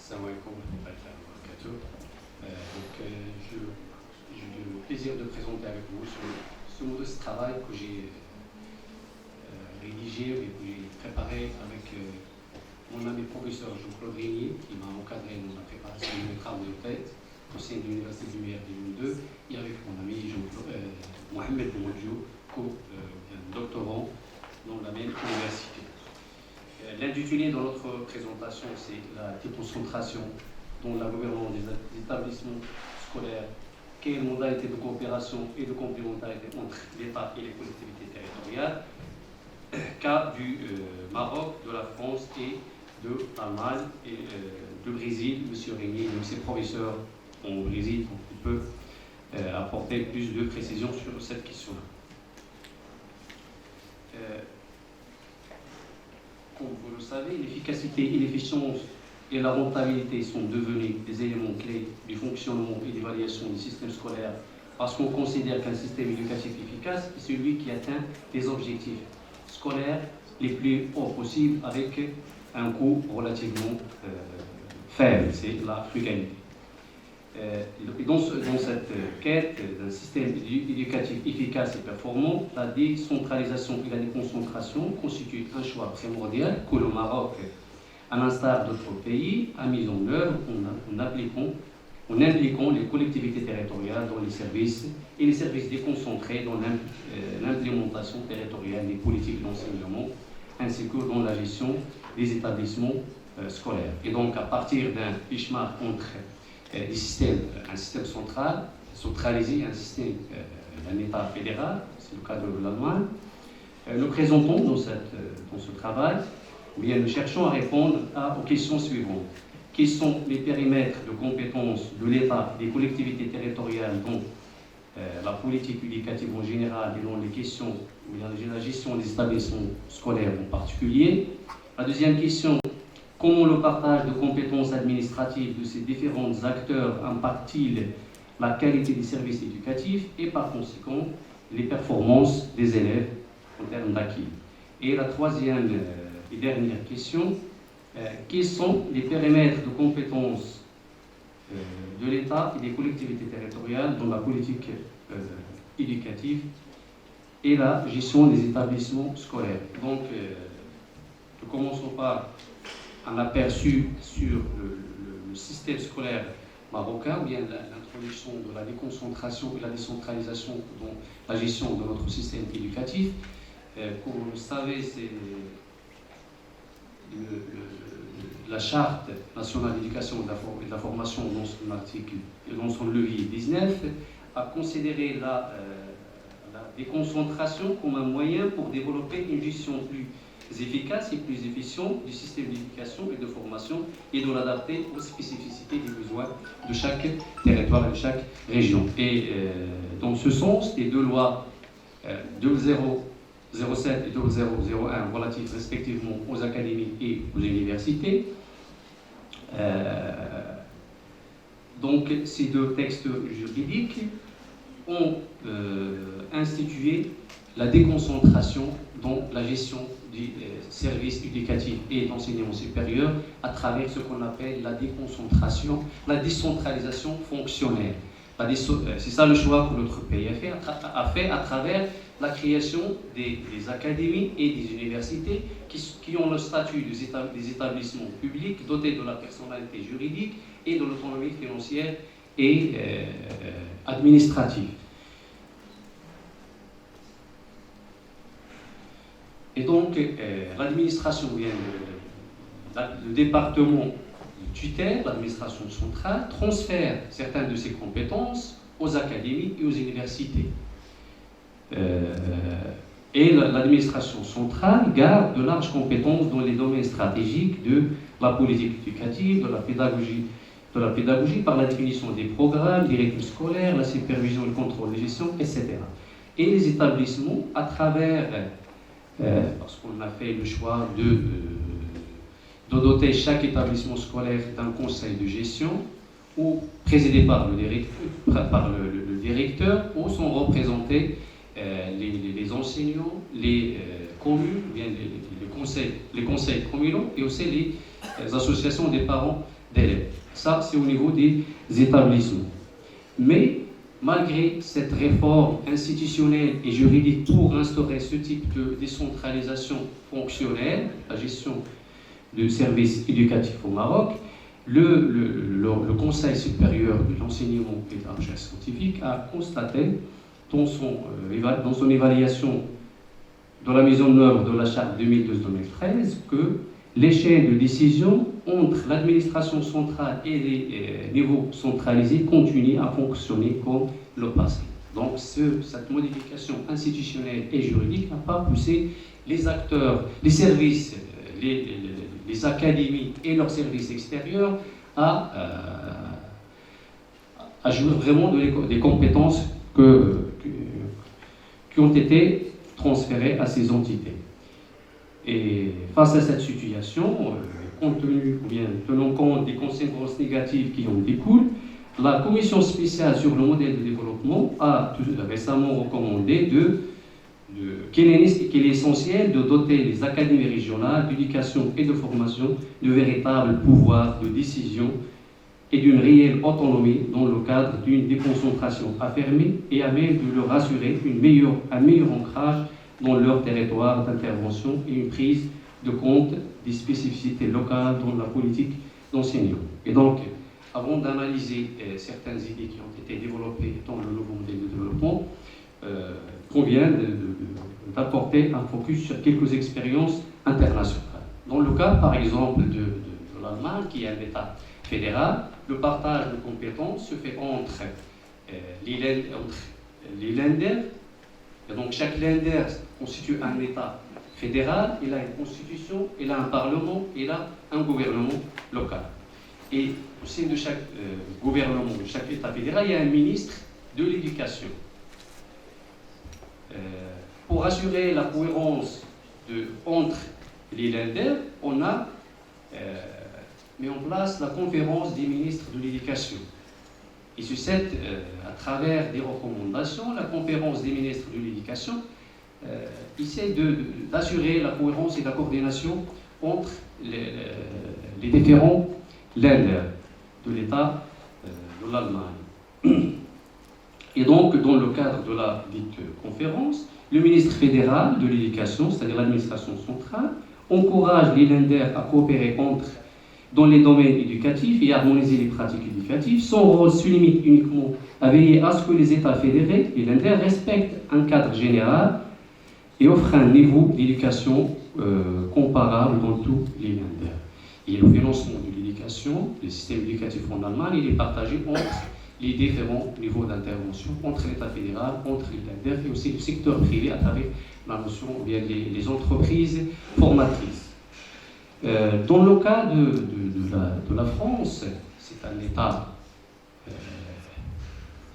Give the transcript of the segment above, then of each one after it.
Salam alaikum wa rahmatullahi wa barakatuh. J'ai le plaisir de présenter avec vous ce modeste travail que j'ai rédigé et que j'ai préparé avec mon ami professeur Jean-Claude Régnier, qui m'a encadré dans la préparation de mes travaux de tête au sein de l'Université du Lumière 2002, et avec mon ami Mohamed Boumodjou, doctorant dans la même université. L'intitulé de notre présentation, c'est la déconcentration dans la gouvernance des établissements scolaires, quelles modalités de coopération et de complémentarité entre l'État et les collectivités territoriales, cas du Maroc, de la France et de l'Allemagne et du Brésil. Monsieur Régnier, c'est professeur au Brésil, donc il peut apporter plus de précisions sur cette question-là. Comme vous le savez, l'efficacité et l'efficience et la rentabilité sont devenus des éléments clés du fonctionnement et d'évaluation du système scolaire, parce qu'on considère qu'un système éducatif efficace est celui qui atteint les objectifs scolaires les plus hauts possibles avec un coût relativement faible, c'est la frugalité. Dans cette quête d'un système éducatif efficace et performant, la décentralisation et la déconcentration constituent un choix primordial que le Maroc, à l'instar d'autres pays, a mis en œuvre en impliquant les collectivités territoriales dans les services et les services déconcentrés dans l'implémentation territoriale des politiques d'enseignement ainsi que dans la gestion des établissements scolaires. Et donc, à partir d'un benchmark entre un système centralisé, un système d'un État fédéral, c'est le cas de l'Allemagne, nous présentons dans ce travail, nous cherchons à répondre aux questions suivantes. Quels sont les périmètres de compétences de l'État et des collectivités territoriales dans la politique éducative en général et dans les questions de la gestion des établissements scolaires en particulier? La deuxième question, comment le partage de compétences administratives de ces différents acteurs impacte-t-il la qualité des services éducatifs et par conséquent les performances des élèves en termes d'acquis? Et la troisième et dernière question, quels sont les périmètres de compétences de l'État et des collectivités territoriales dans la politique éducative et la gestion des établissements scolaires? Donc, nous commençons par un aperçu sur le système scolaire marocain, ou bien l'introduction de la déconcentration et la décentralisation dans la gestion de notre système éducatif. Comme vous le savez, c'est la Charte nationale d'éducation et de la formation, dans son article, dans son levier 19, a considéré la déconcentration comme un moyen pour développer une gestion plus efficace et plus efficiente du système d'éducation et de formation et de l'adapter aux spécificités des besoins de chaque territoire et de chaque région. Et dans ce sens, les deux lois 2007 et 2001 relatives respectivement aux académies et aux universités, donc ces deux textes juridiques ont institué la déconcentration dans la gestion du service éducatif et d'enseignement supérieur à travers ce qu'on appelle la déconcentration, la décentralisation fonctionnelle. C'est ça le choix que notre pays a fait à travers la création des académies et des universités qui ont le statut des établissements publics dotés de la personnalité juridique et de l'autonomie financière et administrative. Et donc, l'administration, le département de tutelle, l'administration centrale, transfère certaines de ses compétences aux académies et aux universités. Et l'administration centrale garde de larges compétences dans les domaines stratégiques de la politique éducative, de la pédagogie par la définition des programmes, des rythmes scolaires, la supervision et le contrôle de gestion, etc. Et les établissements, à travers parce qu'on a fait le choix de doter chaque établissement scolaire d'un conseil de gestion ou présidé par le directeur, où sont représentés les enseignants, les communes, bien les conseils communaux et aussi les associations des parents d'élèves. Ça, c'est au niveau des établissements. Mais malgré cette réforme institutionnelle et juridique pour instaurer ce type de décentralisation fonctionnelle, la gestion de services éducatifs au Maroc, le Conseil supérieur de l'enseignement et de la recherche scientifique a constaté dans son évaluation de la mise en œuvre de la charte 2012-2013 que les chaînes de décision entre l'administration centrale et les niveaux centralisés continuent à fonctionner comme le passé. Donc cette modification institutionnelle et juridique n'a pas poussé les acteurs, les services, les académies et leurs services extérieurs à jouir vraiment des compétences qui ont été transférées à ces entités. Et face à cette situation, tenant compte des conséquences négatives qui en découlent, la Commission spéciale sur le modèle de développement a récemment recommandé qu'il est essentiel de doter les académies régionales d'éducation et de formation de véritables pouvoirs de décision et d'une réelle autonomie dans le cadre d'une déconcentration affirmée et à même de leur assurer un meilleur ancrage dans leur territoire d'intervention et une prise de compte des spécificités locales dans la politique d'enseignement. Et donc, avant d'analyser certaines idées qui ont été développées dans le nouveau modèle de développement, convient d'apporter un focus sur quelques expériences internationales. Dans le cas, par exemple, de l'Allemagne, qui est un État fédéral, le partage de compétences se fait entre les Länder. Et donc chaque Länder constitue un État fédéral, il a une constitution, il a un parlement, il a un gouvernement local. Et au sein de chaque gouvernement, de chaque État fédéral, il y a un ministre de l'éducation. Pour assurer la cohérence entre les Länder, on a mis en place la conférence des ministres de l'éducation. Et sur cette, à travers des recommandations, la conférence des ministres de l'éducation essaie d'assurer la cohérence et la coordination entre les différents Länder de l'État de l'Allemagne. Et donc, dans le cadre de la dite conférence, le ministre fédéral de l'éducation, c'est-à-dire l'administration centrale, encourage les Länder à coopérer dans les domaines éducatifs et harmoniser les pratiques éducatives. Son rôle se limite uniquement à veiller à ce que les États fédérés, les Länder, respectent un cadre général et offrent un niveau d'éducation comparable dans tous les Länder. Et le financement de l'éducation, le système éducatif en Allemagne, il est partagé entre les différents niveaux d'intervention, entre l'État fédéral, entre les Länder et aussi le secteur privé à travers la notion, bien les entreprises formatrices. Dans le cas de la France, c'est un État,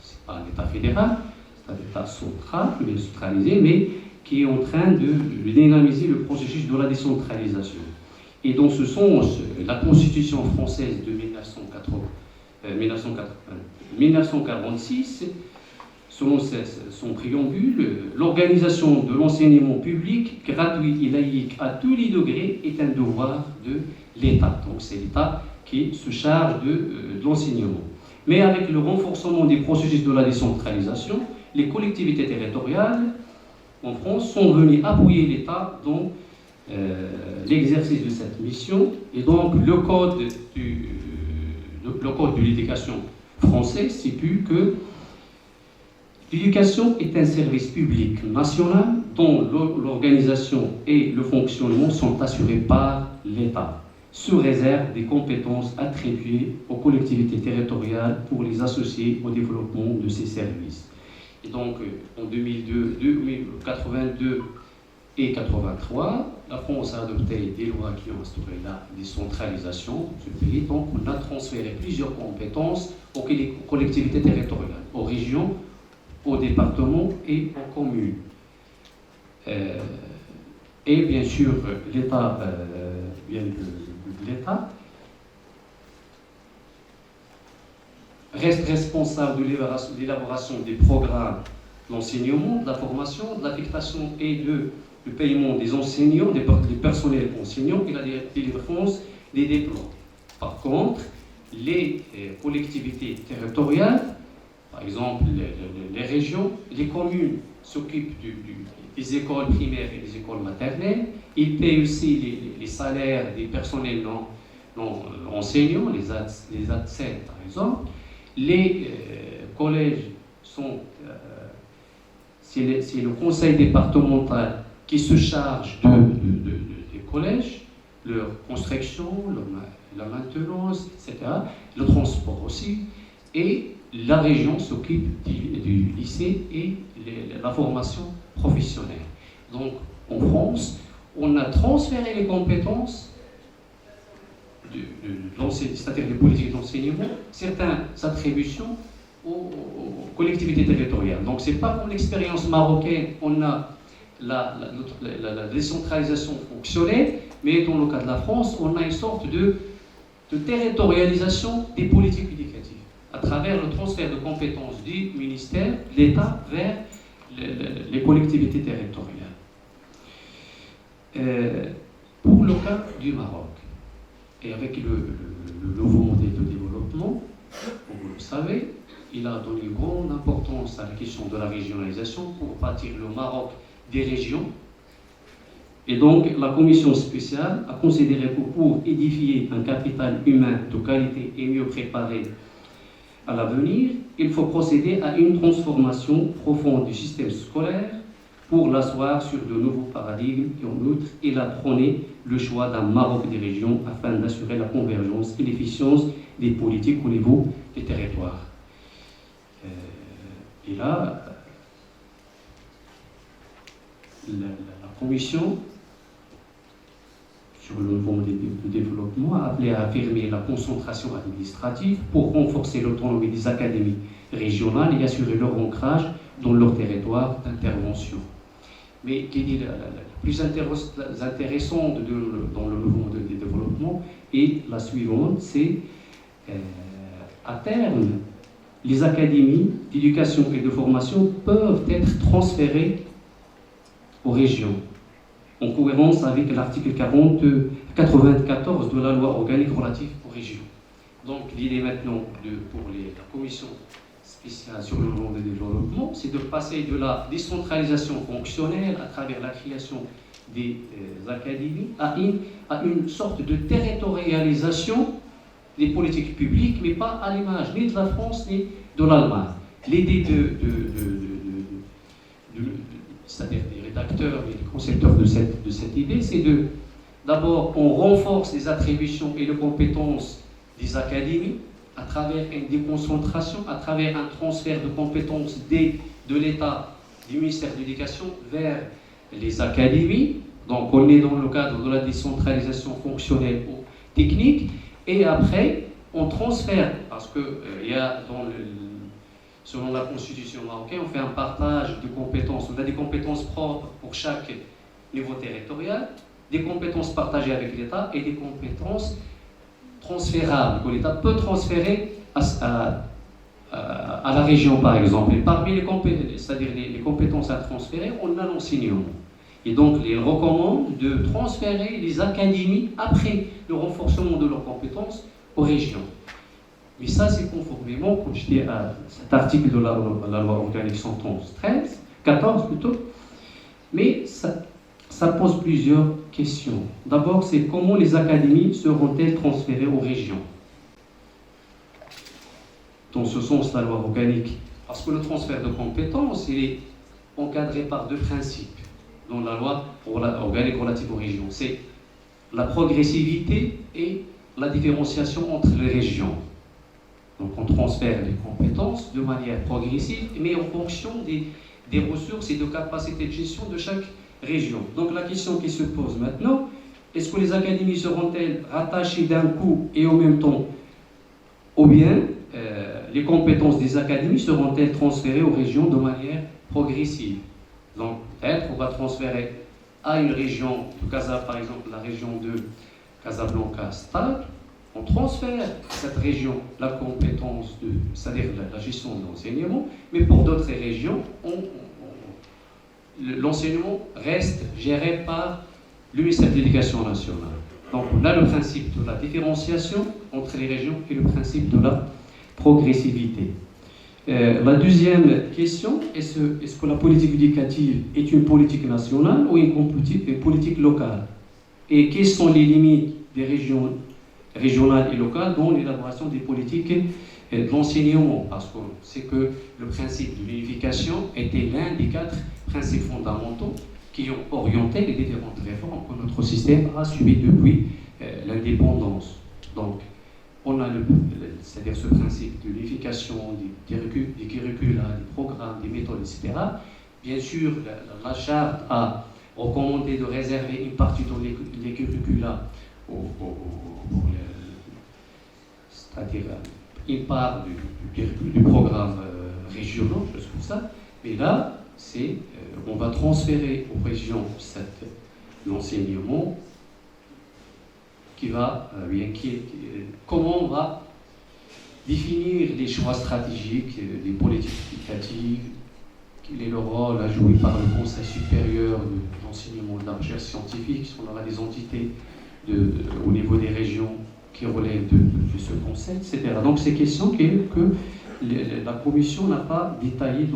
c'est pas un État fédéral, c'est un État central, mais centralisé, mais qui est en train de dynamiser le processus de la décentralisation. Et dans ce sens, la Constitution française de 1946, selon son préambule, l'organisation de l'enseignement public, gratuit et laïque à tous les degrés, est un devoir de l'État. Donc c'est l'État qui se charge de l'enseignement. Mais avec le renforcement des processus de la décentralisation, les collectivités territoriales en France sont venues appuyer l'État dans l'exercice de cette mission. Et donc le code de l'éducation français stipule que l'éducation est un service public national dont l'organisation et le fonctionnement sont assurés par l'État, sous réserve des compétences attribuées aux collectivités territoriales pour les associer au développement de ces services. Et donc, en 2002, 82 et 83, la France a adopté des lois qui ont instauré la décentralisation de ce pays. Donc, on a transféré plusieurs compétences aux collectivités territoriales, aux régions, aux départements et aux communes. Et bien sûr, l'État reste responsable de l'élaboration des programmes d'enseignement, de la formation, de l'affectation et du paiement des enseignants, des personnels enseignants et la délivrance des diplômes. Par contre, les collectivités territoriales, par exemple les régions, les communes s'occupent des écoles primaires et des écoles maternelles. Ils payent aussi les salaires des personnels non enseignants, les ATSET par exemple. Les collèges sont... c'est le conseil départemental qui se charge des collèges, leur construction, la maintenance, etc., le transport aussi, et la région s'occupe du lycée et la formation professionnelle. Donc, en France, on a transféré les compétences, c'est-à-dire les politiques d'enseignement, certaines attributions aux collectivités territoriales. Donc, ce n'est pas comme l'expérience marocaine, on a la décentralisation fonctionnelle, mais dans le cas de la France, on a une sorte de territorialisation des politiques éducatives à travers le transfert de compétences du ministère, de l'État, vers les collectivités territoriales. Pour le cas du Maroc, et avec le nouveau modèle de développement, comme vous le savez, il a donné une grande importance à la question de la régionalisation pour bâtir le Maroc des régions. Et donc, la commission spéciale a considéré que pour édifier un capital humain de qualité et mieux préparé à l'avenir, il faut procéder à une transformation profonde du système scolaire pour l'asseoir sur de nouveaux paradigmes. Et en outre, il a prôné le choix d'un Maroc des régions afin d'assurer la convergence et l'efficience des politiques au niveau des territoires. Et là, la commission sur le nouveau modèle de développement a appelé à affirmer la concentration administrative pour renforcer l'autonomie des académies régionales et assurer leur ancrage dans leur territoire d'intervention. Mais l'idée la plus intéressante dans le nouveau modèle de développement est la suivante, c'est à terme, les académies d'éducation et de formation peuvent être transférées aux régions, en cohérence avec l'article 94 de la loi organique relative aux régions. Donc l'idée maintenant pour la commission spéciale sur le monde de développement, c'est de passer de la décentralisation fonctionnelle à travers la création des académies à une sorte de territorialisation des politiques publiques, mais pas à l'image ni de la France ni de l'Allemagne. L'idée c'est-à-dire des rédacteurs et des concepteurs de cette idée, c'est d'abord, on renforce les attributions et les compétences des académies à travers une déconcentration, à travers un transfert de compétences de l'État, du ministère de l'Éducation vers les académies. Donc, on est dans le cadre de la décentralisation fonctionnelle ou technique, et après, on transfère, parce que y a selon la constitution marocaine, on fait un partage de compétences. On a des compétences propres pour chaque niveau territorial, des compétences partagées avec l'État et des compétences transférables que l'État peut transférer à la région, par exemple. Et parmi les compétences à transférer, on a l'enseignement. Et donc, il recommande de transférer les académies après le renforcement de leurs compétences aux régions. Mais ça, c'est conformément, comme je dis, à cet article de la loi organique 14 plutôt. Mais ça pose plusieurs questions. D'abord, c'est comment les académies seront-elles transférées aux régions? Dans ce sens, la loi organique, parce que le transfert de compétences, il est encadré par deux principes dans la loi organique relative aux régions. C'est la progressivité et la différenciation entre les régions. Donc on transfère les compétences de manière progressive, mais en fonction des ressources et de capacités de gestion de chaque région. Donc la question qui se pose maintenant, est-ce que les académies seront-elles rattachées d'un coup et en même temps, ou bien les compétences des académies seront-elles transférées aux régions de manière progressive? Donc peut-être on va transférer à une région, par exemple la région de Casablanca-Stade, on transfère à cette région la compétence c'est-à-dire la gestion de l'enseignement, mais pour d'autres régions, l'enseignement reste géré par le ministère de l'Éducation nationale. Donc on a le principe de la différenciation entre les régions et le principe de la progressivité. La deuxième question, est-ce que la politique éducative est une politique nationale ou une politique locale? Et quelles sont les limites des régions régionales et locales dans l'élaboration des politiques de l'enseignement? Parce qu'on sait que le principe de l'unification était l'un des 4 principes fondamentaux qui ont orienté les différentes réformes que notre système a subies depuis l'indépendance. Donc, on a c'est-à-dire ce principe de l'unification des curricula, des programmes, des méthodes, etc. Bien sûr, la charte a recommandé de réserver une partie dans les curricula, c'est-à-dire une part du programme régional, chose comme ça. Mais là, on va transférer aux régions l'enseignement comment on va définir les choix stratégiques, les politiques éducatives, quel est le rôle à jouer par le Conseil supérieur de l'enseignement et de la recherche scientifique, on aura des entités au niveau des régions qui relèvent de ce Conseil, etc. Donc ces questions que la Commission n'a pas détaillées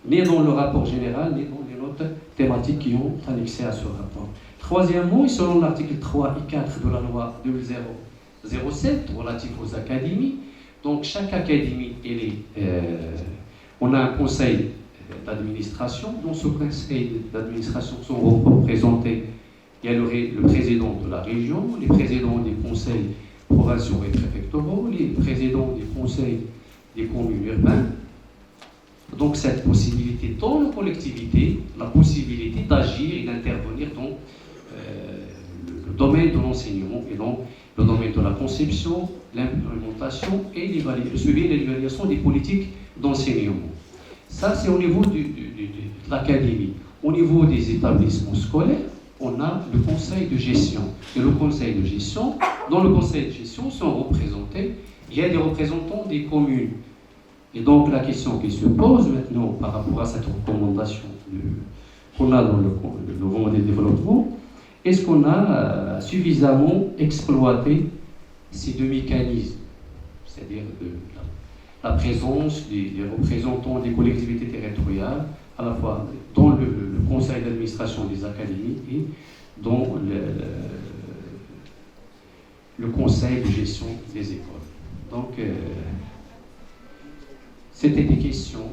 ni dans le rapport général, ni dans les notes thématiques qui ont annexé à ce rapport. Troisièmement, selon l'article 3 et 4 de la loi 2007 relative aux académies, donc chaque académie, on a un conseil d'administration. Dans ce conseil d'administration sont représentés, il y a le président de la région, les présidents des conseils provinciaux et préfectoraux, les présidents des conseils des communes urbaines. Donc cette possibilité dans la collectivité, la possibilité d'agir et d'intervenir dans le domaine de l'enseignement et dans le domaine de la conception, l'implémentation et le suivi et l'évaluation des politiques d'enseignement. Ça, c'est au niveau de l'académie. Au niveau des établissements scolaires, on a le conseil de gestion. Et le conseil de gestion, dans le conseil de gestion sont représentés, il y a des représentants des communes. Et donc la question qui se pose maintenant par rapport à cette recommandation qu'on a dans le nouveau modèle de développement, est-ce qu'on a suffisamment exploité ces deux mécanismes, c'est-à-dire la présence des représentants des collectivités territoriales, à la fois dans le conseil d'administration des académies et dans le conseil de gestion des écoles. Donc, c'était des questions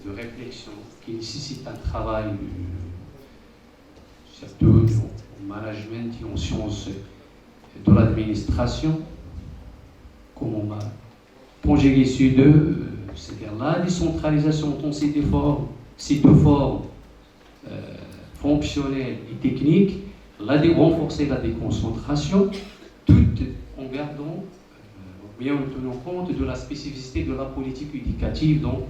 de réflexion qui nécessitent un travail surtout en management et en sciences de l'administration, comment on va conjuguer ces deux, c'est-à-dire la décentralisation dans ces deux formes fonctionnelles et techniques, renforcer la déconcentration, tout en gardant bien en tenant compte de la spécificité de la politique éducative dans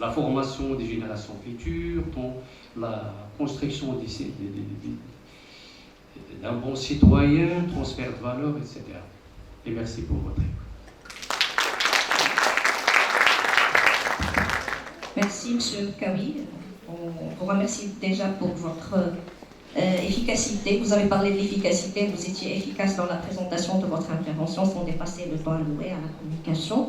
la formation des générations futures, dans la construction d'un bon citoyen, transfert de valeurs, etc. Et merci pour votre écoute. Merci, M. Kawi. On vous remercie déjà pour votre efficacité. Vous avez parlé de l'efficacité, vous étiez efficace dans la présentation de votre intervention sans dépasser le temps alloué à la communication.